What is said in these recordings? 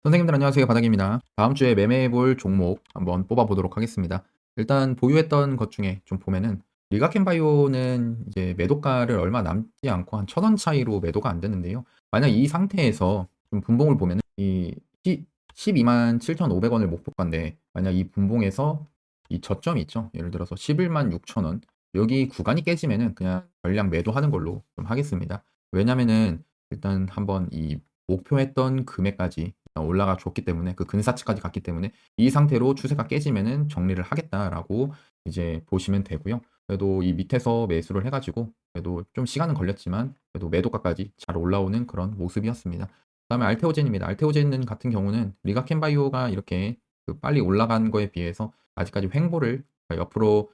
선생님들 안녕하세요. 바닥입니다. 다음 주에 매매해볼 종목 한번 뽑아보도록 하겠습니다. 일단 보유했던 것 중에 좀 보면은 리가켄바이오는 이제 매도가를 얼마 남지 않고 한 1,000원 차이로 매도가 안 되는데요. 만약 이 상태에서 좀 분봉을 보면은 이 12만 7,500원을 목표가인데 만약 이 분봉에서 이 저점이 있죠. 예를 들어서 11만 6천원 여기 구간이 깨지면은 그냥 전량 매도하는 걸로 좀 하겠습니다. 왜냐면은 일단 한번 이 목표했던 금액까지 올라가 줬기 때문에 그 근사치까지 갔기 때문에 이 상태로 추세가 깨지면은 정리를 하겠다라고 이제 보시면 되고요. 그래도 이 밑에서 매수를 해가지고 그래도 좀 시간은 걸렸지만 그래도 매도가까지 잘 올라오는 그런 모습이었습니다. 그다음에 알테오젠입니다. 알테오젠 같은 경우는 리가켄바이오가 이렇게 그 빨리 올라간 거에 비해서 아직까지 횡보를 그러니까 옆으로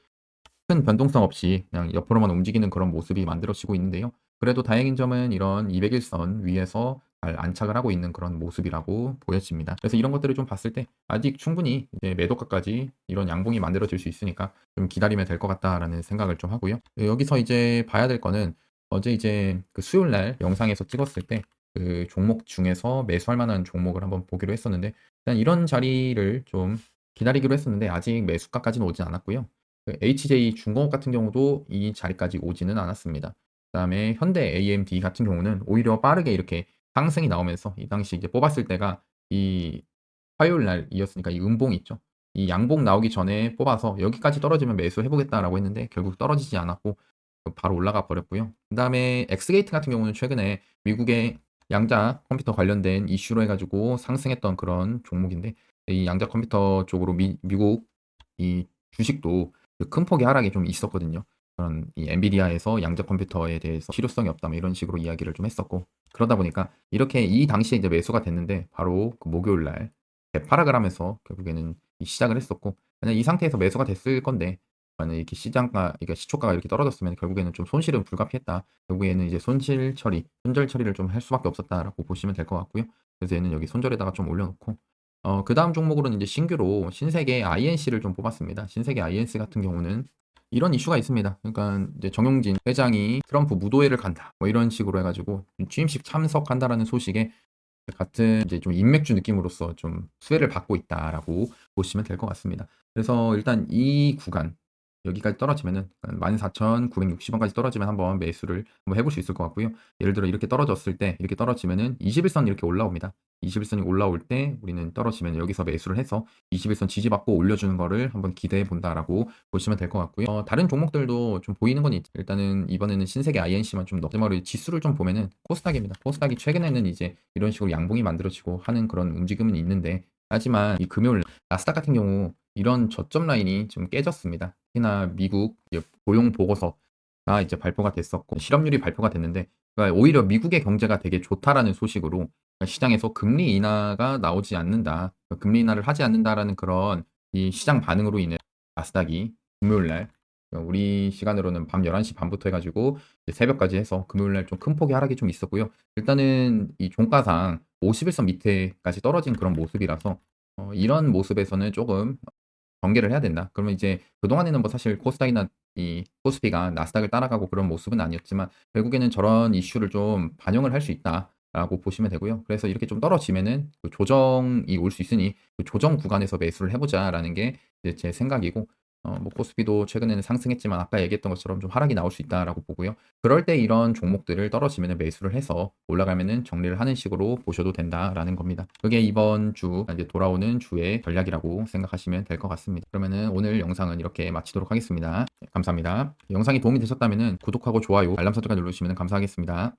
큰 변동성 없이 그냥 옆으로만 움직이는 그런 모습이 만들어지고 있는데요. 그래도 다행인 점은 이런 200일선 위에서 잘 안착을 하고 있는 그런 모습이라고 보여집니다. 그래서 이런 것들을 좀 봤을 때 아직 충분히 이제 매도가까지 이런 양봉이 만들어질 수 있으니까 좀 기다리면 될 것 같다라는 생각을 좀 하고요. 여기서 이제 봐야 될 거는 어제 이제 그 수요일 날 영상에서 찍었을 때 그 종목 중에서 매수할 만한 종목을 한번 보기로 했었는데 일단 이런 자리를 좀 기다리기로 했었는데 아직 매수가까지는 오진 않았고요. 그 HJ 중공업 같은 경우도 이 자리까지 오지는 않았습니다. 그다음에 현대 AMD 같은 경우는 오히려 빠르게 이렇게 상승이 나오면서 이 당시 이제 뽑았을 때가 이 화요일 날이었으니까 이 음봉 있죠. 이 양봉 나오기 전에 뽑아서 여기까지 떨어지면 매수해 보겠다라고 했는데 결국 떨어지지 않았고 바로 올라가 버렸고요. 그다음에 엑스게이트 같은 경우는 최근에 미국의 양자 컴퓨터 관련된 이슈로 해가지고 상승했던 그런 종목인데 이 양자 컴퓨터 쪽으로 미국 이 주식도 큰 폭의 하락이 좀 있었거든요. 그런 이 엔비디아에서 양자 컴퓨터에 대해서 실효성이 없다 뭐 이런 식으로 이야기를 좀 했었고 그러다 보니까 이렇게 이 당시에 이제 매수가 됐는데 바로 그 목요일 날 대파락을 하면서 결국에는 시작을 했었고 만약 이 상태에서 매수가 됐을 건데 만약 이렇게 시장가 그러니까 시초가가 이렇게 떨어졌으면 결국에는 좀 손실은 불가피했다. 결국에는 이제 손실 처리, 손절 처리를 좀 할 수밖에 없었다라고 보시면 될 것 같고요. 그래서 얘는 여기 손절에다가 좀 올려놓고 그다음 종목으로는 이제 신규로 신세계 INC를 좀 뽑았습니다. 신세계 INC 같은 경우는 이런 이슈가 있습니다. 그러니까 이제 정용진 회장이 트럼프 무도회를 간다. 뭐 이런 식으로 해가지고 취임식 참석한다라는 소식에 같은 이제 좀 인맥주 느낌으로서 좀 수혜를 받고 있다라고 보시면 될 것 같습니다. 그래서 일단 이 구간 여기까지 떨어지면은 14,960원까지 떨어지면 한번 매수를 한번 해볼 수 있을 것 같고요. 예를 들어 이렇게 떨어졌을 때 이렇게 떨어지면은 21선 이렇게 올라옵니다. 21선이 올라올 때 우리는 떨어지면 여기서 매수를 해서 21선 지지받고 올려주는 거를 한번 기대해 본다라고 보시면 될 것 같고요. 다른 종목들도 좀 보이는 건 있죠. 일단은 이번에는 신세계 INC만 좀 마지막으로 지수를 좀 보면은 코스닥입니다. 코스닥이 최근에는 이제 이런 식으로 양봉이 만들어지고 하는 그런 움직임은 있는데 하지만 이 금요일 나스닥 같은 경우 이런 저점 라인이 좀 깨졌습니다. 특히나 미국 고용 보고서가 이제 발표가 됐었고 실업률이 발표가 됐는데 그러니까 오히려 미국의 경제가 되게 좋다라는 소식으로 그러니까 시장에서 금리 인하가 나오지 않는다, 그러니까 금리 인하를 하지 않는다라는 그런 이 시장 반응으로 인해 나스닥이 금요일 날 그러니까 우리 시간으로는 밤 11시 반부터 해가지고 새벽까지 해서 금요일 날 좀 큰 폭의 하락이 좀 있었고요. 일단은 이 종가상 51선 밑에까지 떨어진 그런 모습이라서 이런 모습에서는 조금 경계를 해야 된다. 그러면 이제 그동안에는 뭐 사실 코스닥이나 이 코스피가 나스닥을 따라가고 그런 모습은 아니었지만 결국에는 저런 이슈를 좀 반영을 할 수 있다라고 보시면 되고요. 그래서 이렇게 좀 떨어지면은 그 조정이 올 수 있으니 그 조정 구간에서 매수를 해보자라는 게 이제 제 생각이고 뭐 코스피도 최근에는 상승했지만 아까 얘기했던 것처럼 좀 하락이 나올 수 있다라고 보고요. 그럴 때 이런 종목들을 떨어지면 매수를 해서 올라가면은 정리를 하는 식으로 보셔도 된다라는 겁니다. 그게 이번 주 이제 돌아오는 주의 전략이라고 생각하시면 될 것 같습니다. 그러면은 오늘 영상은 이렇게 마치도록 하겠습니다. 감사합니다. 영상이 도움이 되셨다면은 구독하고 좋아요, 알람 설정까지 누르시면 감사하겠습니다.